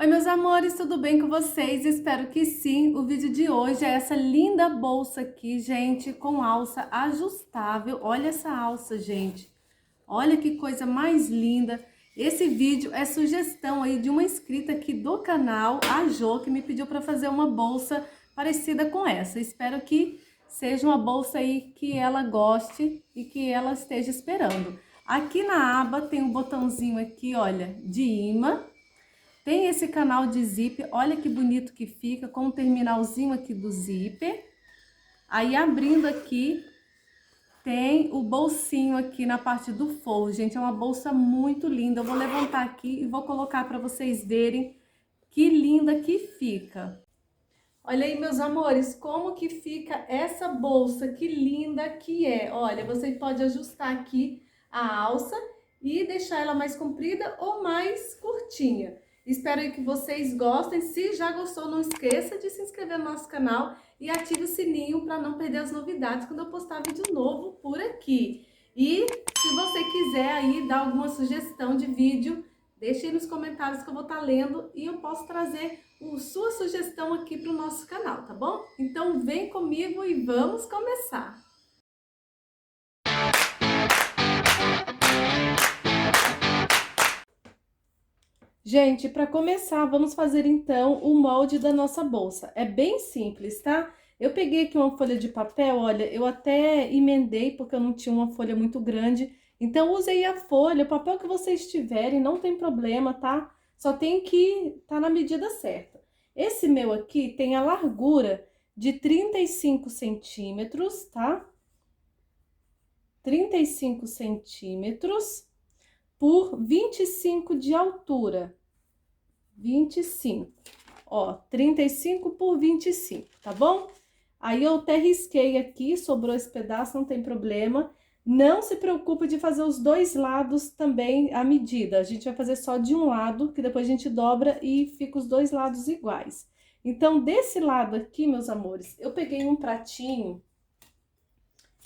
Oi, meus amores, tudo bem com vocês? Espero que sim. O vídeo de hoje é essa linda bolsa aqui, gente, com alça ajustável. Olha essa alça, gente. Olha que coisa mais linda. Esse vídeo é sugestão aí de uma inscrita aqui do canal, a Jo, que me pediu para fazer uma bolsa parecida com essa. Espero que seja uma bolsa aí que ela goste e que ela esteja esperando. Aqui na aba tem um botãozinho aqui, olha, de imã. Tem esse canal de zíper, olha que bonito que fica, com o terminalzinho aqui do zíper. Aí abrindo aqui, tem o bolsinho aqui na parte do forro, gente, é uma bolsa muito linda. Eu vou levantar aqui e vou colocar para vocês verem que linda que fica. Olha aí, meus amores, como que fica essa bolsa, que linda que é. Olha, você pode ajustar aqui a alça e deixar ela mais comprida ou mais curtinha. Espero aí que vocês gostem. Se já gostou, não esqueça de se inscrever no nosso canal e ative o sininho para não perder as novidades quando eu postar vídeo novo por aqui. E se você quiser aí dar alguma sugestão de vídeo, deixe aí nos comentários que eu vou estar lendo e eu posso trazer sua sugestão aqui para o nosso canal, tá bom? Então vem comigo e vamos começar! Gente, para começar, vamos fazer então o molde da nossa bolsa. É bem simples, tá? Eu peguei aqui uma folha de papel, olha, eu até emendei porque eu não tinha uma folha muito grande. Então, usei a folha, o papel que vocês tiverem, não tem problema, tá? Só tem que tá na medida certa. Esse meu aqui tem a largura de 35 centímetros, tá? 35 centímetros por 25 de altura. 25, ó, 35 por 25, tá bom? Aí eu até risquei aqui, sobrou esse pedaço, não tem problema. Não se preocupe de fazer os dois lados também à medida. A gente vai fazer só de um lado, que depois a gente dobra e fica os dois lados iguais. Então, desse lado aqui, meus amores, eu peguei um pratinho.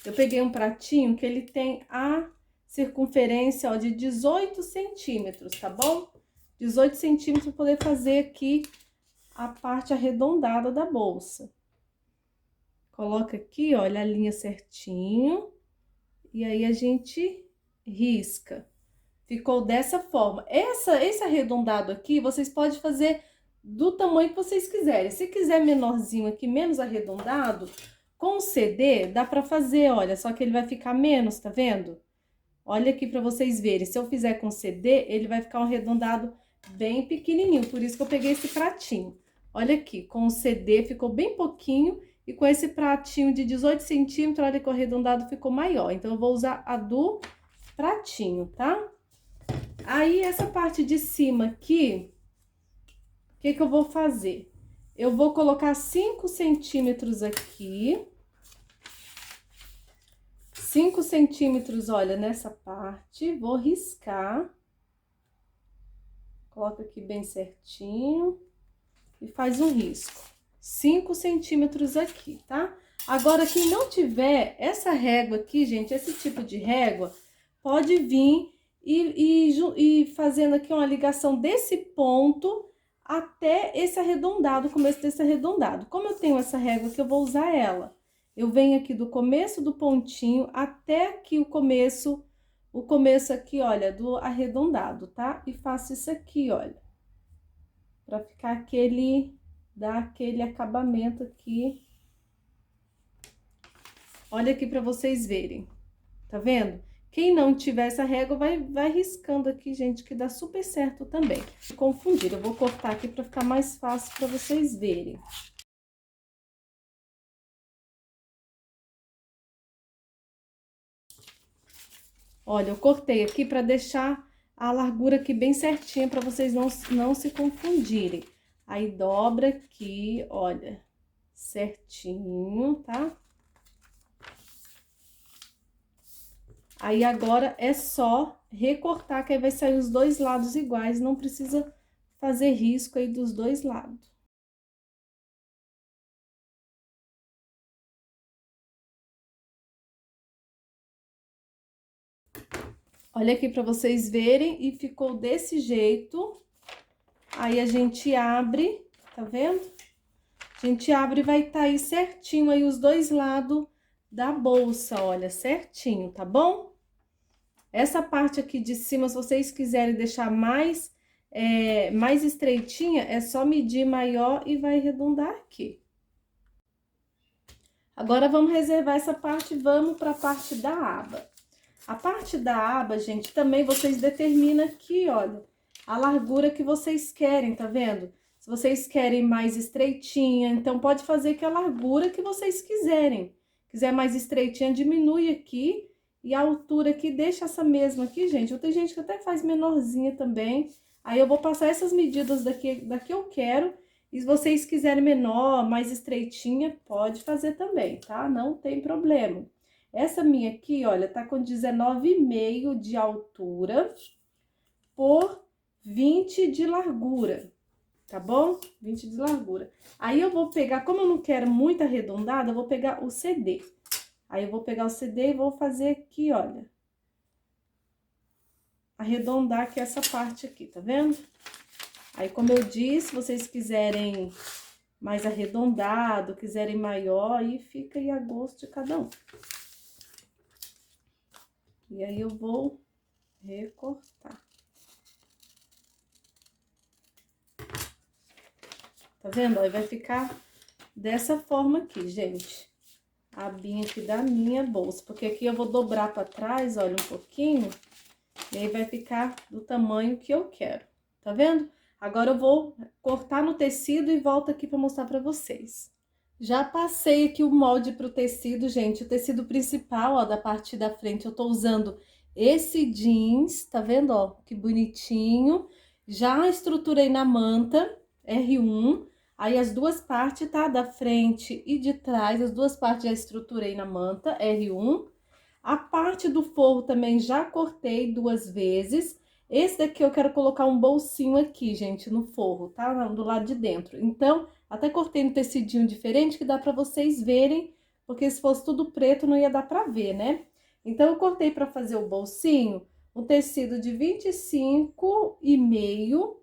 Que ele tem a circunferência, ó, de 18 centímetros, tá bom? 18 centímetros para poder fazer aqui a parte arredondada da bolsa. Coloca aqui, olha, a linha certinho. E aí, a gente risca. Ficou dessa forma. Esse arredondado aqui, vocês podem fazer do tamanho que vocês quiserem. Se quiser menorzinho aqui, menos arredondado, com o CD, dá pra fazer, olha, só que ele vai ficar menos, tá vendo? Olha aqui pra vocês verem. Se eu fizer com CD, ele vai ficar um arredondado bem pequenininho. Por isso que eu peguei esse pratinho. Olha aqui, com o CD ficou bem pouquinho. E com esse pratinho de 18 centímetros, olha que o arredondado ficou maior. Então, eu vou usar a do pratinho, tá? Aí, essa parte de cima aqui, o que que eu vou fazer? Eu vou colocar 5 centímetros aqui. 5 centímetros, olha, nessa parte, vou riscar. Coloca aqui bem certinho e faz um risco. 5 centímetros aqui, tá? Agora, quem não tiver essa régua aqui, gente, esse tipo de régua, pode vir e fazendo aqui uma ligação desse ponto até esse arredondado, o começo desse arredondado. Como eu tenho essa régua aqui, eu vou usar ela. Eu venho aqui do começo do pontinho até aqui o começo aqui, olha, do arredondado, tá? E faço isso aqui, olha. Pra ficar dar aquele acabamento aqui. Olha aqui pra vocês verem, tá vendo? Quem não tiver essa régua, vai riscando aqui, gente, que dá super certo também. Confundir, eu vou cortar aqui pra ficar mais fácil pra vocês verem. Olha, eu cortei aqui pra deixar a largura aqui bem certinha, pra vocês não se confundirem. Aí, dobra aqui, olha, certinho, tá? Aí, agora, é só recortar, que aí vai sair os dois lados iguais, não precisa fazer risco aí dos dois lados. Olha aqui pra vocês verem, e ficou desse jeito. Aí a gente abre, tá vendo? A gente abre e vai estar aí certinho aí os dois lados da bolsa, olha, certinho, tá bom? Essa parte aqui de cima, se vocês quiserem deixar mais estreitinha, é só medir maior e vai arredondar aqui. Agora, vamos reservar essa parte, vamos para a parte da aba. A parte da aba, gente, também vocês determinam aqui, olha, a largura que vocês querem, tá vendo? Se vocês querem mais estreitinha, então pode fazer que a largura que vocês quiserem. Quiser mais estreitinha, diminui aqui. E a altura aqui, deixa essa mesma aqui, gente. Ou tem gente que até faz menorzinha também. Aí eu vou passar essas medidas daqui eu quero. E se vocês quiserem menor, mais estreitinha, pode fazer também, tá? Não tem problema. Essa minha aqui, olha, tá com 19,5 de altura por 20 de largura, tá bom? 20 de largura. Aí eu vou pegar, como eu não quero muito arredondada, eu vou pegar o CD. Aí eu vou pegar o CD e vou fazer aqui, olha. Arredondar aqui essa parte aqui, tá vendo? Aí, como eu disse, se vocês quiserem mais arredondado, quiserem maior, aí fica aí a gosto de cada um. E aí, eu vou recortar. Tá vendo? Aí, vai ficar dessa forma aqui, gente. A abinha aqui da minha bolsa. Porque aqui eu vou dobrar pra trás, olha, um pouquinho. E aí, vai ficar do tamanho que eu quero. Tá vendo? Agora, eu vou cortar no tecido e volto aqui pra mostrar pra vocês. Já passei aqui o molde pro tecido, gente. O tecido principal, ó, da parte da frente, eu tô usando esse jeans, tá vendo, ó? Que bonitinho. Já estruturei na manta R1. Aí, as duas partes, tá? Da frente e de trás, as duas partes já estruturei na manta R1. A parte do forro também já cortei 2 vezes. Esse daqui eu quero colocar um bolsinho aqui, gente, no forro, tá? Do lado de dentro. Então, até cortei um tecidinho diferente que dá pra vocês verem, porque se fosse tudo preto não ia dar pra ver, né? Então, eu cortei pra fazer o bolsinho um tecido de 25,5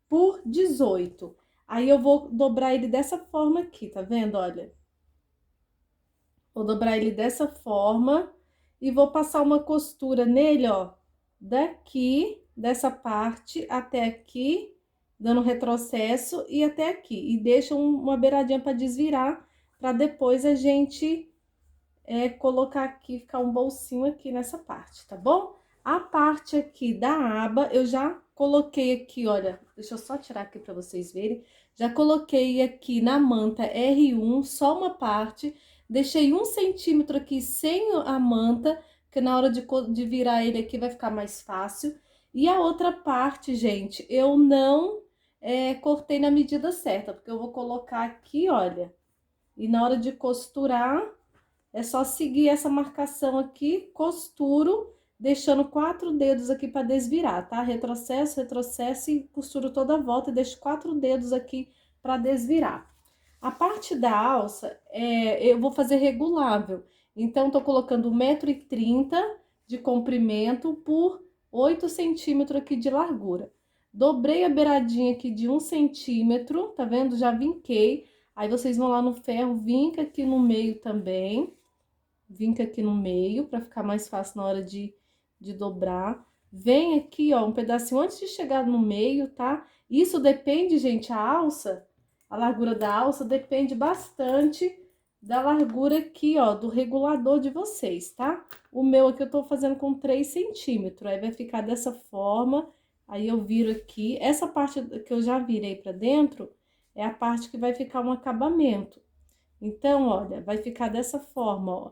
por 18. Aí, eu vou dobrar ele dessa forma aqui, tá vendo? Olha. Vou dobrar ele dessa forma e vou passar uma costura nele, ó, daqui, dessa parte até aqui, dando retrocesso e até aqui. E deixa uma beiradinha para desvirar, para depois a gente colocar aqui, ficar um bolsinho aqui nessa parte, tá bom? A parte aqui da aba, eu já coloquei aqui, olha, deixa eu só tirar aqui para vocês verem. Já coloquei aqui na manta R1, só uma parte. Deixei 1 centímetro aqui sem a manta, que na hora de virar ele aqui vai ficar mais fácil. E a outra parte, gente, eu não cortei na medida certa, porque eu vou colocar aqui, olha. E na hora de costurar, é só seguir essa marcação aqui, costuro, deixando 4 dedos aqui para desvirar, tá? Retrocesso, retrocesso e costuro toda a volta e deixo 4 dedos aqui para desvirar. A parte da alça, eu vou fazer regulável. Então, tô colocando 1,30 m de comprimento por 8 centímetros aqui de largura. Dobrei a beiradinha aqui de 1 centímetro, tá vendo? Já vinquei. Aí, vocês vão lá no ferro, vinca aqui no meio também. Vinca aqui no meio, pra ficar mais fácil na hora de dobrar. Vem aqui, ó, um pedacinho antes de chegar no meio, tá? Isso depende, gente, a alça... A largura da alça depende bastante da largura aqui, ó, do regulador de vocês, tá? O meu aqui eu tô fazendo com 3 centímetros, aí vai ficar dessa forma, aí eu viro aqui. Essa parte que eu já virei pra dentro é a parte que vai ficar um acabamento. Então, olha, vai ficar dessa forma, ó.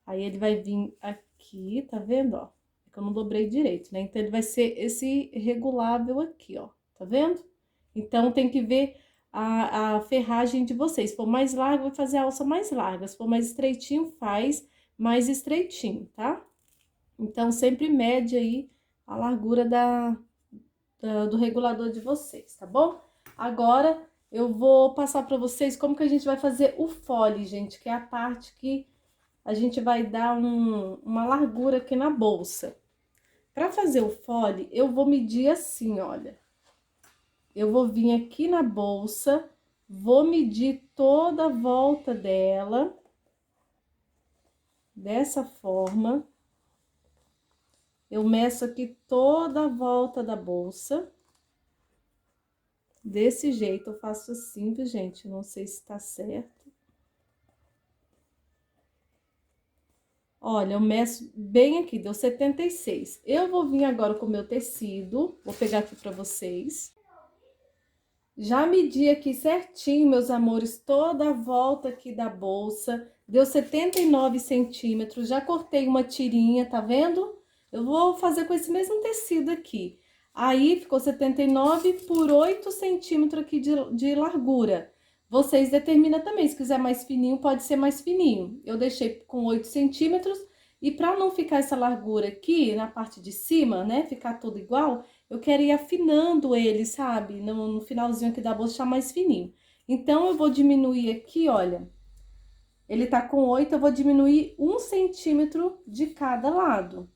Aí, ele vai vir aqui, tá vendo, ó? É que eu não dobrei direito, né? Então, ele vai ser esse regulável aqui, ó, tá vendo? Então, tem que ver a ferragem de vocês. Se for mais larga, vai fazer a alça mais larga. Se for mais estreitinho, faz mais estreitinho, tá? Então, sempre mede aí a largura do regulador de vocês, tá bom? Agora, eu vou passar pra vocês como que a gente vai fazer o fole, gente, que é a parte que a gente vai dar uma largura aqui na bolsa. Pra fazer o fole, eu vou medir assim, olha. eu vou vir aqui na bolsa, vou medir toda a volta dela, dessa forma. Eu meço aqui toda a volta da bolsa. Desse jeito, eu faço assim, viu, gente? Não sei se tá certo. Olha, eu meço bem aqui, deu 76. Eu vou vir agora com o meu tecido, vou pegar aqui pra vocês. Já medi aqui certinho, meus amores, toda a volta aqui da bolsa. Deu 79 centímetros, já cortei uma tirinha, tá vendo? Eu vou fazer com esse mesmo tecido aqui. Aí, ficou 79 por 8 centímetros aqui de largura. Vocês determinam também, se quiser mais fininho, pode ser mais fininho. Eu deixei com 8 centímetros, e pra não ficar essa largura aqui, na parte de cima, né, ficar tudo igual, eu quero ir afinando ele, sabe? No finalzinho aqui da bolsa, deixar mais fininho. Então, eu vou diminuir aqui, olha. Ele tá com 8, eu vou diminuir 1 centímetro de cada lado.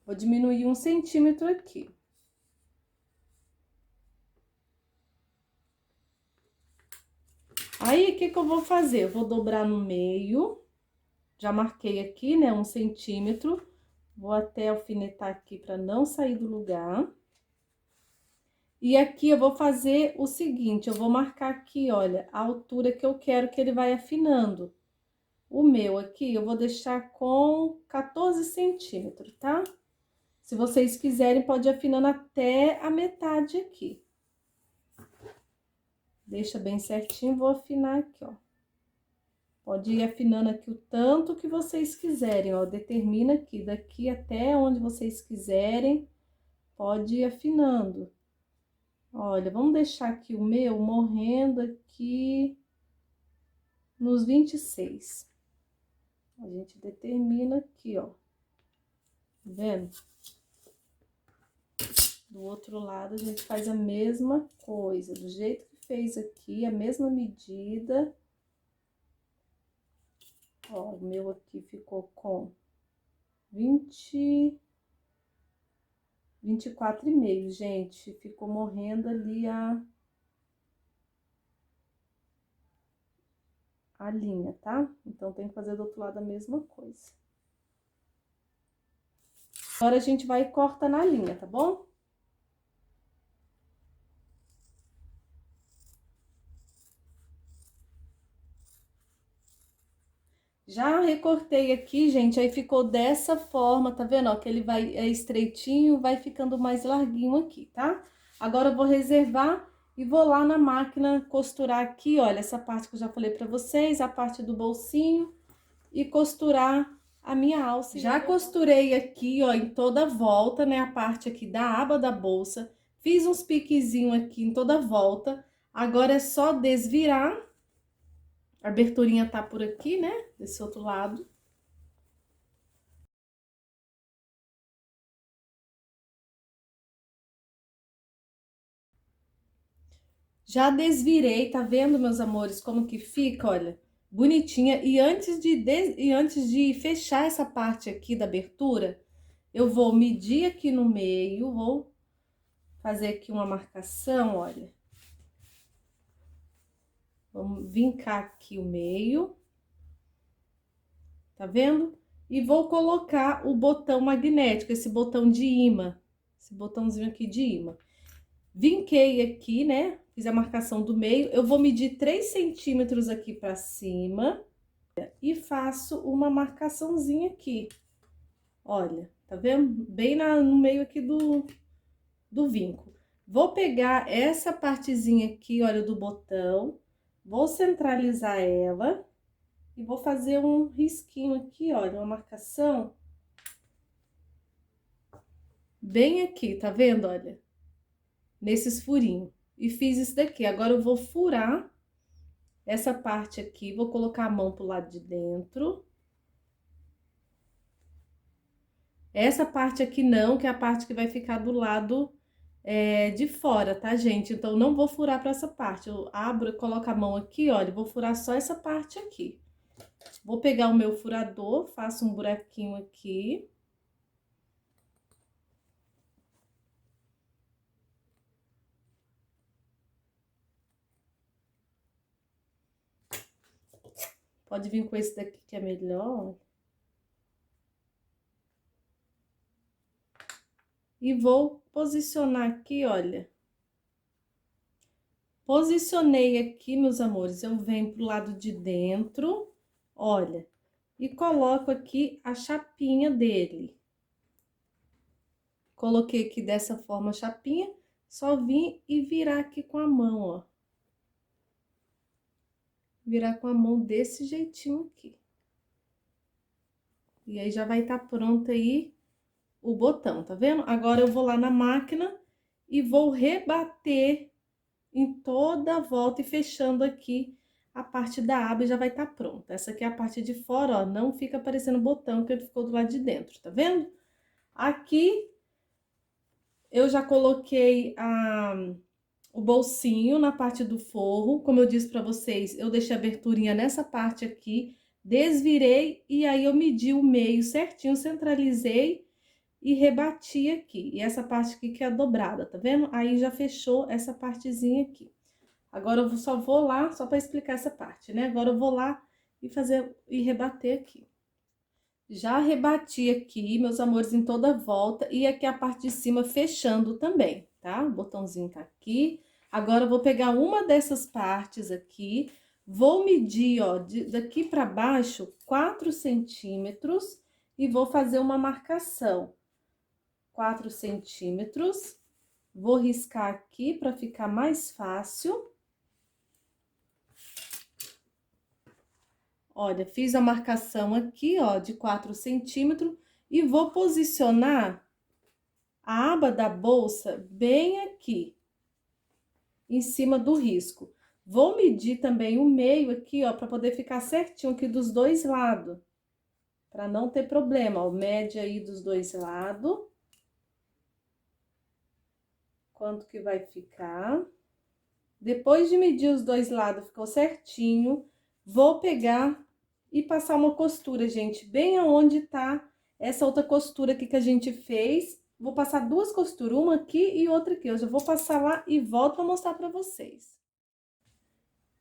Vou diminuir 1 centímetro aqui. Aí, o que que eu vou fazer? Eu vou dobrar no meio. Já marquei aqui, né, 1 centímetro. Vou até alfinetar aqui para não sair do lugar. E aqui eu vou fazer o seguinte, eu vou marcar aqui, olha, a altura que eu quero que ele vai afinando. O meu aqui, eu vou deixar com 14 centímetros, tá? Se vocês quiserem, pode ir afinando até a metade aqui. Deixa bem certinho, vou afinar aqui, ó. Pode ir afinando aqui o tanto que vocês quiserem, ó. Determina aqui, daqui até onde vocês quiserem, pode ir afinando. Olha, vamos deixar aqui o meu morrendo aqui nos 26. A gente determina aqui, ó. Tá vendo? Do outro lado, a gente faz a mesma coisa, do jeito que fez aqui, a mesma medida. Ó, o meu aqui ficou com 24,5, gente. Ficou morrendo ali a linha, tá? Então, tem que fazer do outro lado a mesma coisa. Agora, a gente vai e corta na linha, tá bom? Já recortei aqui, gente, aí ficou dessa forma, tá vendo? Ó, que ele é estreitinho, vai ficando mais larguinho aqui, tá? Agora eu vou reservar e vou lá na máquina costurar aqui, olha, essa parte que eu já falei pra vocês, a parte do bolsinho, e costurar a minha alça. Já costurei aqui, ó, em toda a volta, né, a parte aqui da aba da bolsa, fiz uns piquezinhos aqui em toda a volta, agora é só desvirar. A aberturinha tá por aqui, né? Desse outro lado. Já desvirei, tá vendo, meus amores, como que fica, olha, bonitinha. E antes de fechar essa parte aqui da abertura, eu vou medir aqui no meio, vou fazer aqui uma marcação, olha. Vamos vincar aqui o meio. Tá vendo? E vou colocar o botão magnético, esse botão de imã. Esse botãozinho aqui de imã. Vinquei aqui, né? Fiz a marcação do meio. Eu vou medir 3 centímetros aqui pra cima. E faço uma marcaçãozinha aqui. Olha, tá vendo? Bem no meio aqui do vinco. Vou pegar essa partezinha aqui, olha, do botão. Vou centralizar ela. E vou fazer um risquinho aqui, olha, uma marcação. Bem aqui, tá vendo, olha? Nesses furinhos. E fiz isso daqui. Agora, eu vou furar essa parte aqui. Vou colocar a mão pro lado de dentro. Essa parte aqui não, que é a parte que vai ficar do lado de fora, tá, gente? Então, não vou furar pra essa parte. Eu abro, coloco a mão aqui, olha, vou furar só essa parte aqui. Vou pegar o meu furador, faço um buraquinho aqui. Pode vir com esse daqui que é melhor. E vou posicionar aqui, olha. Posicionei aqui, meus amores, eu venho pro lado de dentro, olha, e coloco aqui a chapinha dele. Coloquei aqui dessa forma a chapinha, só vim e virar aqui com a mão, ó. Virar com a mão desse jeitinho aqui. E aí já vai estar pronto aí o botão, tá vendo? Agora eu vou lá na máquina e vou rebater em toda a volta e fechando aqui a parte da aba e já vai estar pronta. Essa aqui é a parte de fora, ó, não fica aparecendo o botão que ele ficou do lado de dentro, tá vendo? Aqui eu já coloquei o bolsinho na parte do forro, como eu disse pra vocês, eu deixei a aberturinha nessa parte aqui, desvirei e aí eu medi o meio certinho, centralizei e rebati aqui. E essa parte aqui que é dobrada, tá vendo? Aí já fechou essa partezinha aqui. Agora eu só vou lá, só para explicar essa parte, né? Agora eu vou lá e rebater aqui. Já rebati aqui, meus amores, em toda a volta e aqui a parte de cima fechando também, tá? O botãozinho tá aqui. Agora eu vou pegar uma dessas partes aqui, vou medir, ó, daqui para baixo 4 centímetros e vou fazer uma marcação. 4 centímetros, vou riscar aqui para ficar mais fácil. Olha, fiz a marcação aqui, ó, de 4 centímetros e vou posicionar a aba da bolsa bem aqui, em cima do risco. Vou medir também o meio aqui, ó, para poder ficar certinho aqui dos dois lados, para não ter problema, ó, mede aí dos dois lados. Quanto que vai ficar. Depois de medir os dois lados, ficou certinho, vou pegar e passar uma costura, gente, bem aonde tá essa outra costura aqui que a gente fez. Vou passar duas costuras, uma aqui e outra aqui. Eu já vou passar lá e volto pra mostrar pra vocês.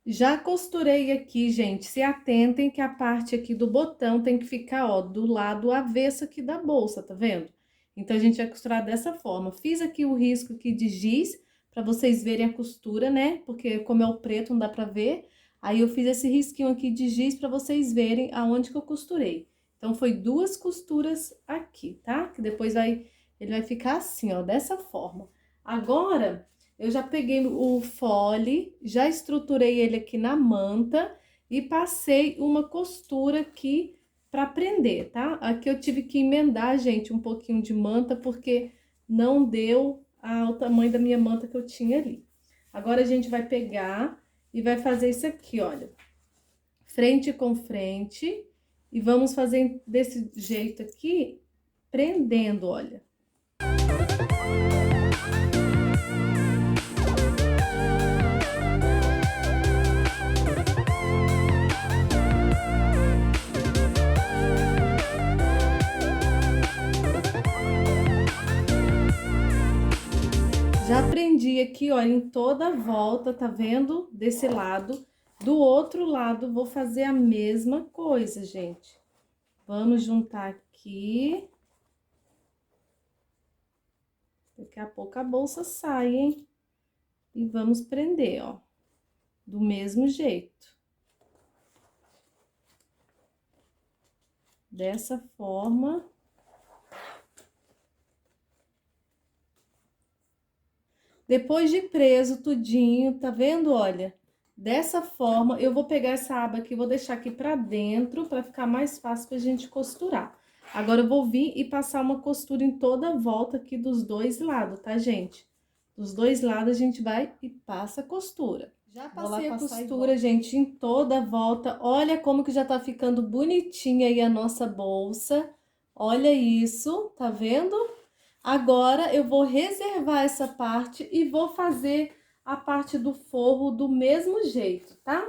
Já costurei aqui, gente, se atentem que a parte aqui do botão tem que ficar, ó, do lado avesso aqui da bolsa, tá vendo? Então, a gente vai costurar dessa forma. Fiz aqui o risco aqui de giz, pra vocês verem a costura, né? Porque como é o preto, não dá pra ver. Aí, eu fiz esse risquinho aqui de giz pra vocês verem aonde que eu costurei. Então, foi duas costuras aqui, tá? Que depois ele vai ficar assim, ó, dessa forma. Agora, eu já peguei o fole, já estruturei ele aqui na manta e passei uma costura aqui para prender, tá? Aqui eu tive que emendar, gente, um pouquinho de manta, porque não deu o tamanho da minha manta que eu tinha ali. Agora, a gente vai pegar e vai fazer isso aqui, olha. Frente com frente. E vamos fazer desse jeito aqui, prendendo, olha. Já prendi aqui, ó, em toda a volta, tá vendo? Desse lado. Do outro lado, vou fazer a mesma coisa, gente. Vamos juntar aqui. Daqui a pouco a bolsa sai, hein? E vamos prender, ó. Do mesmo jeito. Dessa forma. Depois de preso tudinho, tá vendo? Olha, dessa forma, eu vou pegar essa aba aqui, vou deixar aqui pra dentro, pra ficar mais fácil pra gente costurar. Agora, eu vou vir e passar uma costura em toda a volta aqui dos dois lados, tá, gente? Dos dois lados, a gente vai e passa a costura. Já passei a costura, gente, em toda a volta. Olha como que já tá ficando bonitinha aí a nossa bolsa. Olha isso, tá vendo? Agora, eu vou reservar essa parte e vou fazer a parte do forro do mesmo jeito, tá?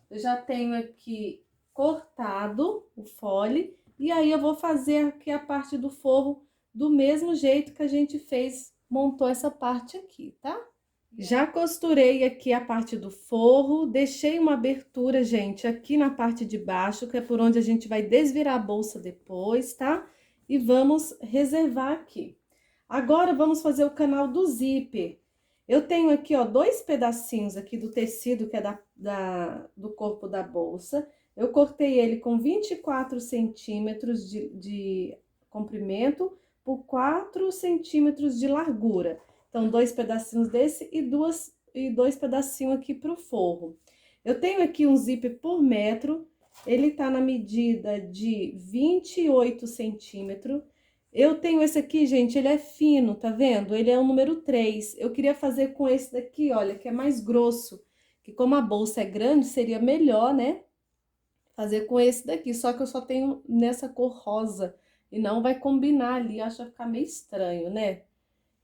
Eu já tenho aqui cortado o fole. E aí, eu vou fazer aqui a parte do forro do mesmo jeito que a gente fez, montou essa parte aqui, tá? Já costurei aqui a parte do forro, deixei uma abertura, gente, aqui na parte de baixo, que é por onde a gente vai desvirar a bolsa depois, tá? E vamos reservar aqui. Agora, vamos fazer o canal do zíper. Eu tenho aqui, ó, 2 pedacinhos aqui do tecido, que é do corpo da bolsa. Eu cortei ele com 24 centímetros de comprimento por 4 centímetros de largura. Então, 2 pedacinhos desse e 2 pedacinhos aqui pro forro. Eu tenho aqui um zíper por metro, ele tá na medida de 28 centímetros. Eu tenho esse aqui, gente, ele é fino, tá vendo? Ele é o número 3. Eu queria fazer com esse daqui, olha, que é mais grosso. Que como a bolsa é grande, seria melhor, né? Fazer com esse daqui. Só que eu só tenho nessa cor rosa. E não vai combinar ali, acho que vai ficar meio estranho, né?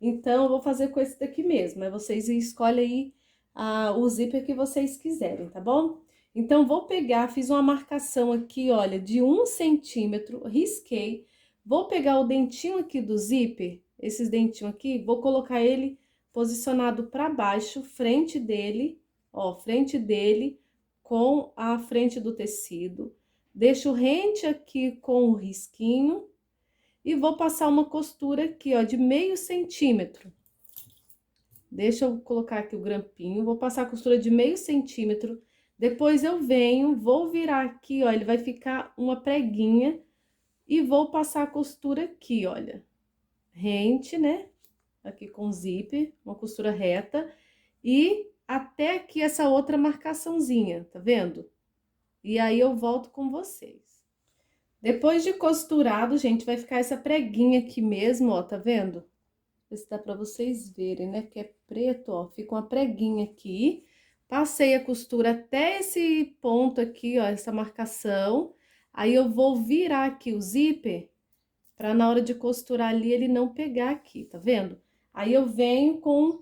Então, eu vou fazer com esse daqui mesmo. Aí vocês escolhem aí o zíper que vocês quiserem, tá bom? Então, vou pegar, fiz uma marcação aqui, olha, de 1 centímetro, risquei. Vou pegar o dentinho aqui do zíper, esses dentinhos aqui, vou colocar ele posicionado para baixo, frente dele, ó, frente dele, com a frente do tecido. Deixo rente aqui com o risquinho. E vou passar uma costura aqui, ó, de meio centímetro. Deixa eu colocar aqui o grampinho, vou passar a costura de meio centímetro. Depois eu venho, vou virar aqui, ó, ele vai ficar uma preguinha. E vou passar a costura aqui, olha. Rente, né? Aqui com zíper, uma costura reta. E até aqui essa outra marcaçãozinha, tá vendo? E aí eu volto com vocês. Depois de costurado, gente, vai ficar essa preguinha aqui mesmo, ó, tá vendo? Ver se dá pra vocês verem, né? Que é preto, ó, fica uma preguinha aqui. Passei a costura até esse ponto aqui, ó, essa marcação. Aí, eu vou virar aqui o zíper, pra na hora de costurar ali, ele não pegar aqui, tá vendo? Aí, eu venho com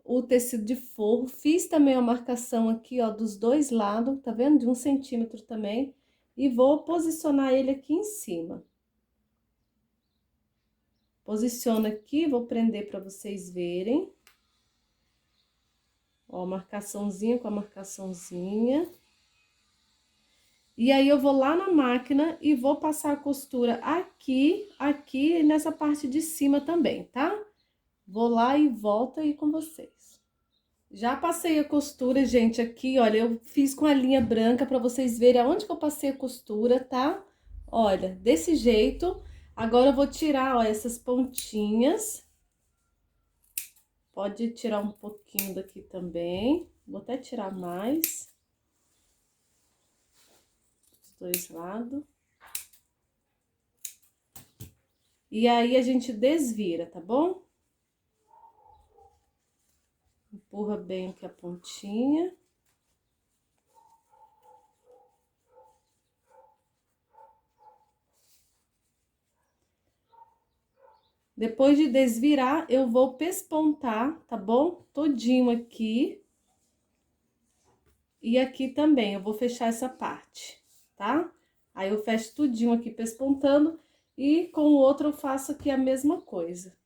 o tecido de forro, fiz também a marcação aqui, ó, dos dois lados, tá vendo? De 1 centímetro também. E vou posicionar ele aqui em cima. Posiciono aqui, vou prender para vocês verem. Ó, marcaçãozinha com a marcaçãozinha. E aí, eu vou lá na máquina e vou passar a costura aqui e nessa parte de cima também, tá? Vou lá e volto aí com vocês. Já passei a costura, gente, aqui, olha, eu fiz com a linha branca pra vocês verem aonde que eu passei a costura, tá? Olha, desse jeito. Agora, eu vou tirar, ó, essas pontinhas. Pode tirar um pouquinho daqui também. Vou até tirar mais. Dos dois lados. E aí, a gente desvira, tá bom? Empurra bem aqui a pontinha. Depois de desvirar, eu vou pespontar, tá bom? Todinho aqui. E aqui também, eu vou fechar essa parte, tá? Aí, eu fecho tudinho aqui pespontando e com o outro eu faço aqui a mesma coisa.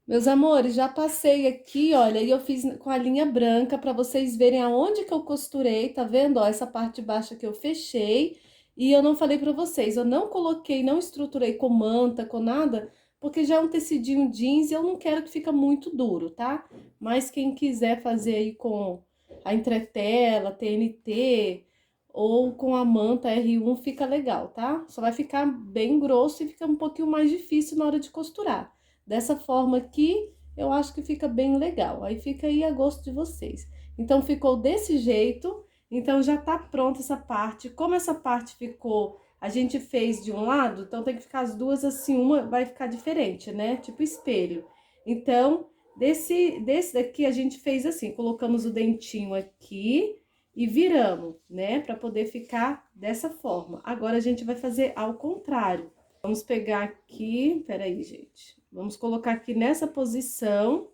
Meus amores, já passei aqui, olha, e eu fiz com a linha branca pra vocês verem aonde que eu costurei, tá vendo? Ó, essa parte baixa que eu fechei. E eu não falei pra vocês, eu não coloquei, não estruturei com manta, com nada, porque já é um tecidinho jeans e eu não quero que fica muito duro, tá? Mas quem quiser fazer aí com a entretela, TNT ou com a manta R1 fica legal, tá? Só vai ficar bem grosso e fica um pouquinho mais difícil na hora de costurar. Dessa forma aqui, eu acho que fica bem legal. Aí fica aí a gosto de vocês. Então, ficou desse jeito. Então, já tá pronta essa parte. Como essa parte ficou, a gente fez de um lado, então tem que ficar as duas assim, uma vai ficar diferente, né? Tipo espelho. Então, desse daqui a gente fez assim, colocamos o dentinho aqui e viramos, né? Pra poder ficar dessa forma. Agora, a gente vai fazer ao contrário. Vamos pegar aqui, peraí, gente. Vamos colocar aqui nessa posição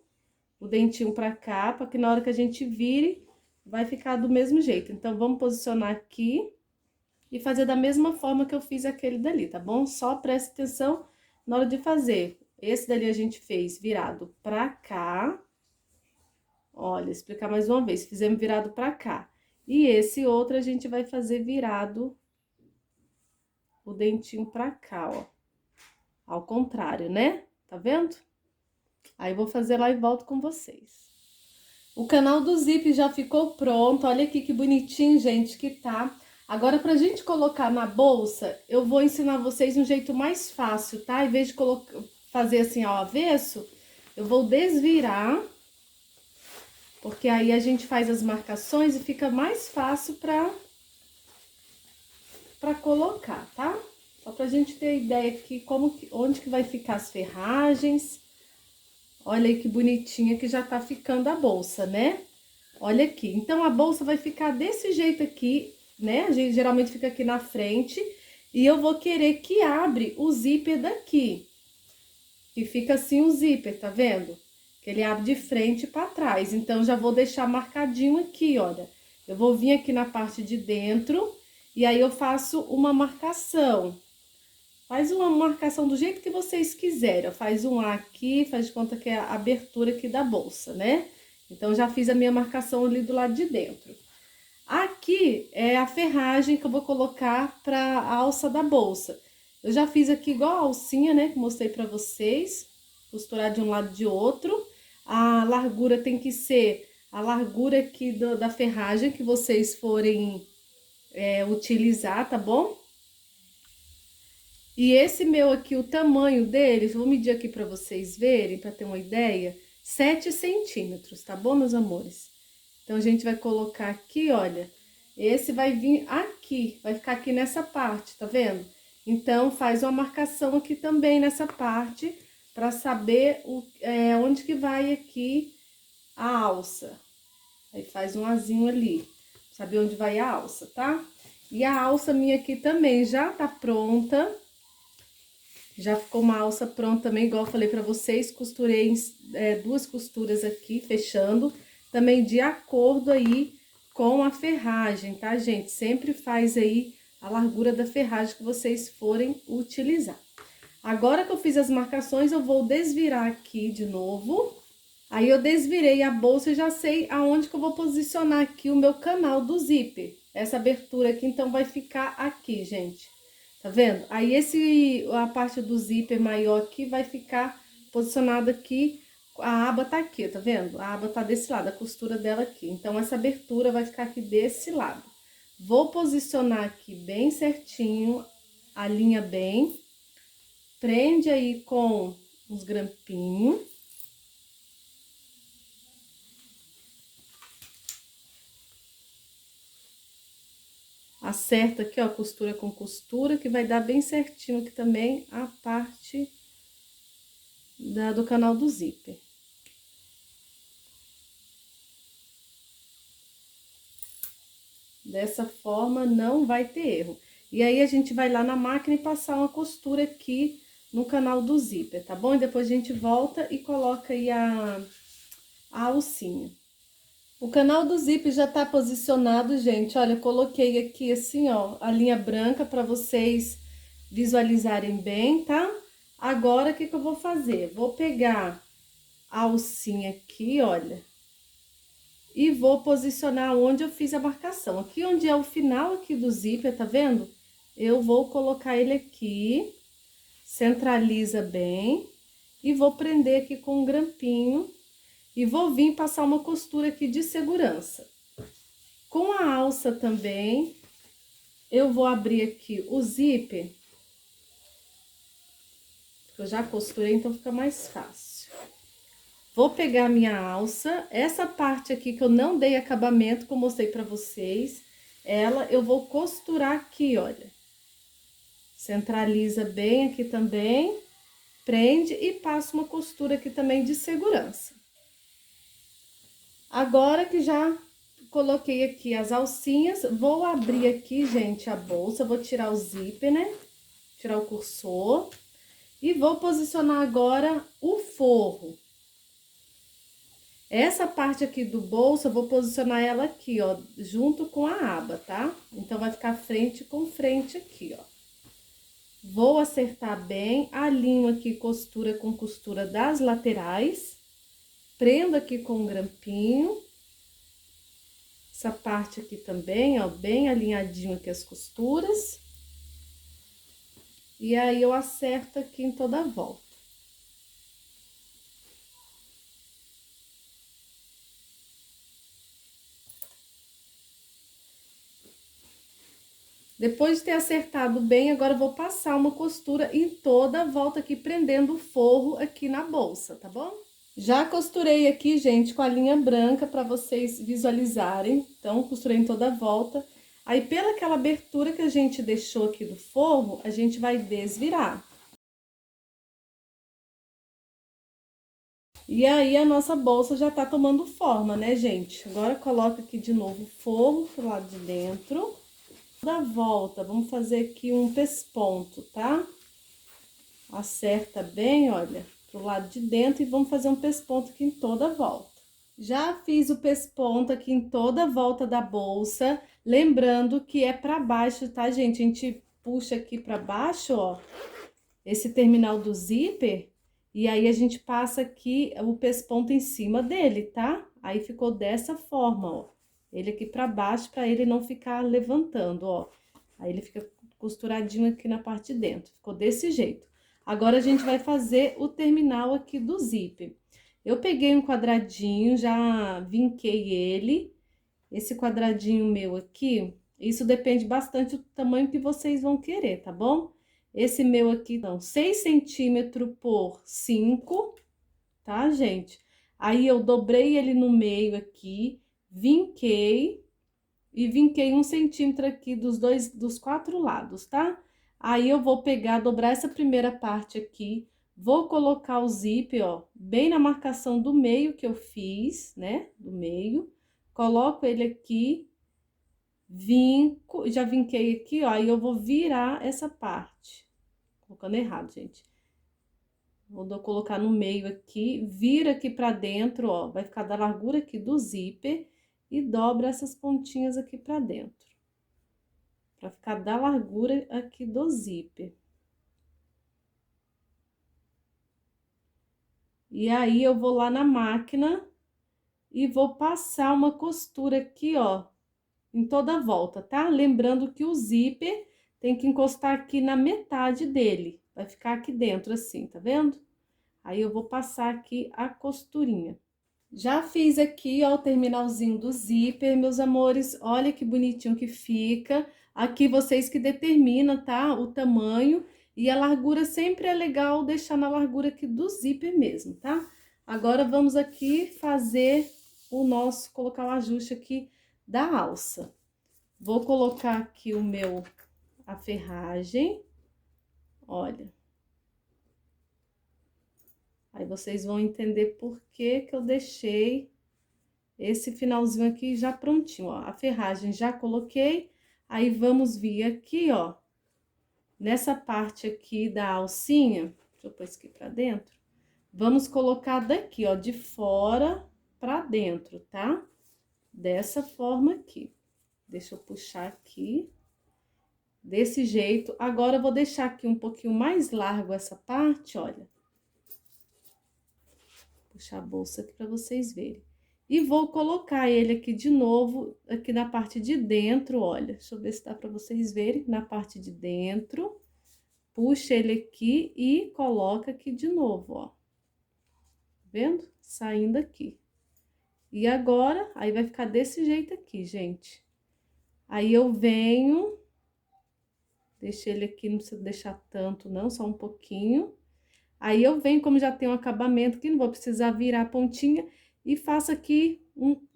o dentinho pra cá, pra que na hora que a gente vire, vai ficar do mesmo jeito. Então, vamos posicionar aqui. e fazer da mesma forma que eu fiz aquele dali, tá bom? Só preste atenção na hora de fazer. Esse dali a gente fez virado pra cá. Olha, explicar mais uma vez, fizemos virado pra cá. E esse outro a gente vai fazer virado o dentinho pra cá, ó. Ao contrário, né? Tá vendo? Aí, eu vou fazer lá e volto com vocês. O canal do zip já ficou pronto. Olha aqui que bonitinho, gente, que tá. Agora, pra gente colocar na bolsa, eu vou ensinar vocês um jeito mais fácil, tá? Em vez de fazer assim ao avesso, eu vou desvirar, porque aí a gente faz as marcações e fica mais fácil pra colocar, tá? Só pra gente ter ideia aqui onde que vai ficar as ferragens. Olha aí que bonitinha que já tá ficando a bolsa, né? Olha aqui. Então, a bolsa vai ficar desse jeito aqui, né? A gente geralmente fica aqui na frente. E eu vou querer que abre o zíper daqui. Que fica assim o zíper, tá vendo? Que ele abre de frente pra trás. Então, já vou deixar marcadinho aqui, olha. Eu vou vir aqui na parte de dentro e aí eu faço uma marcação. Faz uma marcação do jeito que vocês quiserem. Faz um A aqui, faz de conta que é a abertura aqui da bolsa, né? Então, já fiz a minha marcação ali do lado de dentro. Aqui é a ferragem que eu vou colocar para a alça da bolsa. Eu já fiz aqui igual a alcinha, né? Que mostrei para vocês. Costurar de um lado e de outro. A largura tem que ser a largura aqui da ferragem que vocês forem utilizar, tá bom? E esse meu aqui, o tamanho deles, vou medir aqui para vocês verem, para ter uma ideia, 7 centímetros, tá bom, meus amores? Então, a gente vai colocar aqui, olha, esse vai vir aqui, vai ficar aqui nessa parte, tá vendo? Então, faz uma marcação aqui também nessa parte, para saber onde que vai aqui a alça. Aí, faz um azinho ali, pra saber onde vai a alça, tá? E a alça minha aqui também já tá pronta. Já ficou uma alça pronta também, igual eu falei pra vocês, costurei 2 costuras aqui, fechando, também de acordo aí com a ferragem, tá, gente? Sempre faz aí a largura da ferragem que vocês forem utilizar. Agora que eu fiz as marcações, eu vou desvirar aqui de novo. Aí, eu desvirei a bolsa e já sei aonde que eu vou posicionar aqui o meu canal do zíper. Essa abertura aqui, então, vai ficar aqui, gente. Tá vendo? Aí, a parte do zíper maior aqui vai ficar posicionada aqui, a aba tá aqui, tá vendo? A aba tá desse lado, a costura dela aqui. Então, essa abertura vai ficar aqui desse lado. Vou posicionar aqui bem certinho, alinha bem. Prende aí com uns grampinhos. Acerta aqui, ó, costura com costura, que vai dar bem certinho aqui também a parte do canal do zíper. Dessa forma, não vai ter erro. E aí, a gente vai lá na máquina e passar uma costura aqui no canal do zíper, tá bom? E depois a gente volta e coloca aí a alcinha. O canal do zíper já tá posicionado, gente. Olha, eu coloquei aqui assim, ó, a linha branca para vocês visualizarem bem, tá? Agora, o que que eu vou fazer? Vou pegar a alcinha aqui, olha, e vou posicionar onde eu fiz a marcação. Aqui onde é o final aqui do zíper, tá vendo? Eu vou colocar ele aqui, centraliza bem, e vou prender aqui com um grampinho. E vou vir passar uma costura aqui de segurança. Com a alça também, eu vou abrir aqui o zíper. Eu já costurei, então fica mais fácil. Vou pegar a minha alça, essa parte aqui que eu não dei acabamento, que eu mostrei pra vocês, ela eu vou costurar aqui, olha. Centraliza bem aqui também, prende e passa uma costura aqui também de segurança. Agora que já coloquei aqui as alcinhas, vou abrir aqui, gente, a bolsa, vou tirar o zíper, né? Tirar o cursor. E vou posicionar agora o forro. Essa parte aqui do bolso, eu vou posicionar ela aqui, ó, junto com a aba, tá? Então, vai ficar frente com frente aqui, ó. Vou acertar bem, alinho aqui costura com costura das laterais, prendo aqui com um grampinho. Essa parte aqui também, ó, bem alinhadinho aqui as costuras. E aí, eu acerto aqui em toda a volta. Depois de ter acertado bem, agora eu vou passar uma costura em toda a volta aqui, prendendo o forro aqui na bolsa, tá bom? Já costurei aqui, gente, com a linha branca para vocês visualizarem. Então, costurei em toda a volta. Aí, pela aquela abertura que a gente deixou aqui do forro, a gente vai desvirar. E aí, a nossa bolsa já tá tomando forma, né, gente? Agora, coloca aqui de novo o forro pro lado de dentro. Da volta, vamos fazer aqui um pesponto, tá? Acerta bem, olha, pro lado de dentro e vamos fazer um pesponto aqui em toda a volta. Já fiz o pesponto aqui em toda a volta da bolsa, lembrando que é pra baixo, tá, gente? A gente puxa aqui pra baixo, ó, esse terminal do zíper, e aí a gente passa aqui o pesponto em cima dele, tá? Aí ficou dessa forma, ó. Ele aqui pra baixo, pra ele não ficar levantando, ó. Aí ele fica costuradinho aqui na parte de dentro. Ficou desse jeito. Agora, a gente vai fazer o terminal aqui do zíper. Eu peguei um quadradinho, já vinquei ele. Esse quadradinho meu aqui, isso depende bastante do tamanho que vocês vão querer, tá bom? Esse meu aqui, não, 6 centímetros por 5, tá, gente? Aí, eu dobrei ele no meio aqui, vinquei e vinquei 1 centímetro aqui dos 4 lados, tá? Aí, eu vou pegar, dobrar essa primeira parte aqui, vou colocar o zíper, ó, bem na marcação do meio que eu fiz, né? Do meio. Coloco ele aqui, vinco, já vinquei aqui, ó, aí eu vou virar essa parte. Colocando errado, gente. Vou colocar no meio aqui, vira aqui pra dentro, ó, vai ficar da largura aqui do zíper e dobra essas pontinhas aqui pra dentro. Pra ficar da largura aqui do zíper. E aí, eu vou lá na máquina e vou passar uma costura aqui, ó, em toda a volta, tá? Lembrando que o zíper tem que encostar aqui na metade dele, vai ficar aqui dentro assim, tá vendo? Aí, eu vou passar aqui a costurinha. Já fiz aqui, ó, o terminalzinho do zíper, meus amores, olha que bonitinho que fica. Aqui vocês que determinam, tá? O tamanho e a largura sempre é legal deixar na largura aqui do zíper mesmo, tá? Agora, vamos aqui fazer o nosso, colocar o ajuste aqui da alça. Vou colocar aqui a ferragem, olha. Aí, vocês vão entender por que que eu deixei esse finalzinho aqui já prontinho, ó. A ferragem já coloquei, aí vamos vir aqui, ó, nessa parte aqui da alcinha, deixa eu pôr isso aqui pra dentro. Vamos colocar daqui, ó, de fora pra dentro, tá? Dessa forma aqui. Deixa eu puxar aqui. Desse jeito. Agora, eu vou deixar aqui um pouquinho mais largo essa parte, olha. Puxar a bolsa aqui pra vocês verem. E vou colocar ele aqui de novo, aqui na parte de dentro, olha. Deixa eu ver se dá pra vocês verem. Na parte de dentro. Puxa ele aqui e coloca aqui de novo, ó. Vendo? Saindo aqui. E agora, aí vai ficar desse jeito aqui, gente. Aí, eu venho... Deixa ele aqui, não precisa deixar tanto não, só um pouquinho. Aí, eu venho, como já tem um acabamento aqui, não vou precisar virar a pontinha... E faço aqui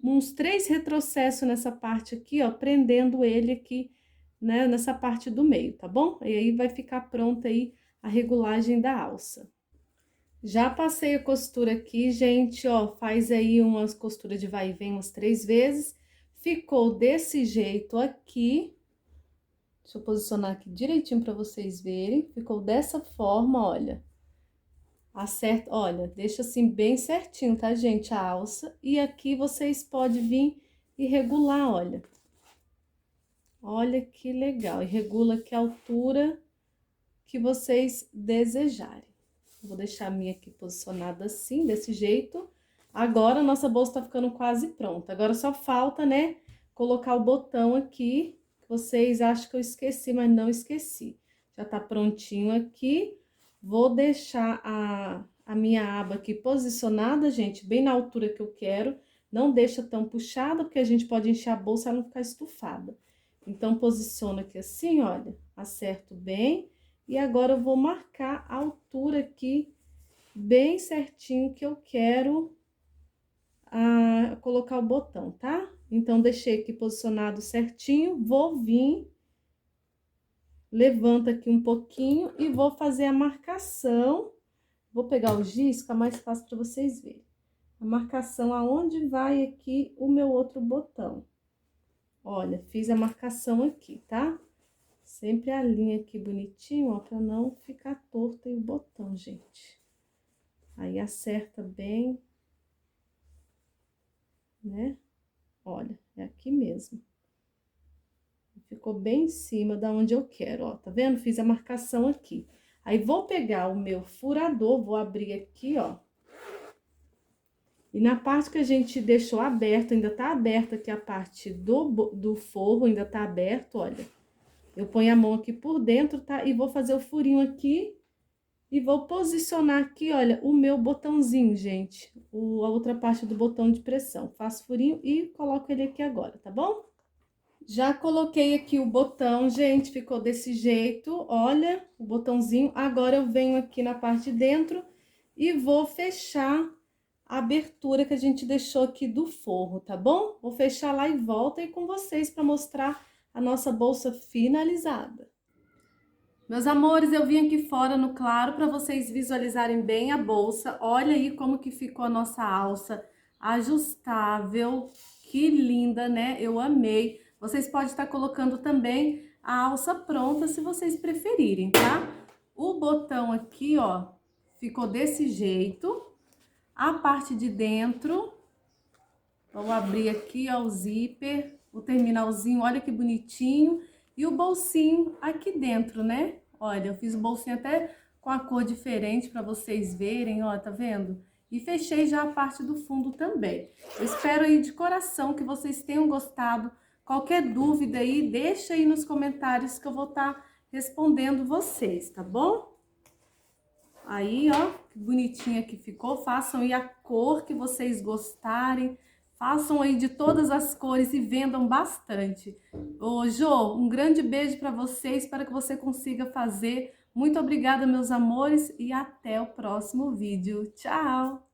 uns 3 retrocessos nessa parte aqui, ó, prendendo ele aqui, né, nessa parte do meio, tá bom? E aí, vai ficar pronta aí a regulagem da alça. Já passei a costura aqui, gente, ó, faz aí umas costuras de vai e vem umas 3 vezes. Ficou desse jeito aqui. Deixa eu posicionar aqui direitinho pra vocês verem. Ficou dessa forma, olha. Acerta, olha, deixa assim bem certinho, tá, gente, a alça. E aqui vocês podem vir e regular, olha. Olha que legal, e regula aqui a altura que vocês desejarem. Vou deixar a minha aqui posicionada assim, desse jeito. Agora, a nossa bolsa tá ficando quase pronta. Agora, só falta, né, colocar o botão aqui. Vocês acham que eu esqueci, mas não esqueci. Já tá prontinho aqui. Vou deixar a minha aba aqui posicionada, gente, bem na altura que eu quero. Não deixa tão puxada, porque a gente pode encher a bolsa e ela não ficar estufada. Então, posiciona aqui assim, olha, acerto bem. E agora eu vou marcar a altura aqui, bem certinho, que eu quero colocar o botão, tá? Então, deixei aqui posicionado certinho, vou vir, levanto aqui um pouquinho e vou fazer a marcação. Vou pegar o giz, fica mais fácil para vocês verem. A marcação aonde vai aqui o meu outro botão. Olha, fiz a marcação aqui, tá? Sempre a linha aqui bonitinho, ó, pra não ficar torto aí o botão, gente. Aí, acerta bem, né? Olha, é aqui mesmo. Ficou bem em cima da onde eu quero, ó, tá vendo? Fiz a marcação aqui. Aí, vou pegar o meu furador, vou abrir aqui, ó. E na parte que a gente deixou aberto, ainda tá aberta aqui a parte do forro, ainda tá aberto, olha. Eu ponho a mão aqui por dentro, tá? E vou fazer o furinho aqui e vou posicionar aqui, olha, o meu botãozinho, gente. A outra parte do botão de pressão. Faço furinho e coloco ele aqui agora, tá bom? Já coloquei aqui o botão, gente, ficou desse jeito, olha, o botãozinho. Agora eu venho aqui na parte de dentro e vou fechar a abertura que a gente deixou aqui do forro, tá bom? Vou fechar lá e volto aí com vocês para mostrar a nossa bolsa finalizada. Meus amores, eu vim aqui fora no claro para vocês visualizarem bem a bolsa. Olha aí como que ficou a nossa alça ajustável. Que linda, né? Eu amei. Vocês podem estar colocando também a alça pronta se vocês preferirem, tá? O botão aqui, ó, ficou desse jeito. A parte de dentro, vou abrir aqui, ó, o zíper, o terminalzinho, olha que bonitinho. E o bolsinho aqui dentro, né? Olha, eu fiz o bolsinho até com a cor diferente para vocês verem, ó, tá vendo? E fechei já a parte do fundo também. Eu espero aí de coração que vocês tenham gostado. Qualquer dúvida aí, deixa aí nos comentários que eu vou estar respondendo vocês, tá bom? Aí, ó, que bonitinha que ficou. Façam aí a cor que vocês gostarem. Façam aí de todas as cores e vendam bastante. Ô, Jô, um grande beijo para você. Espero que você consiga fazer. Muito obrigada, meus amores, e até o próximo vídeo. Tchau!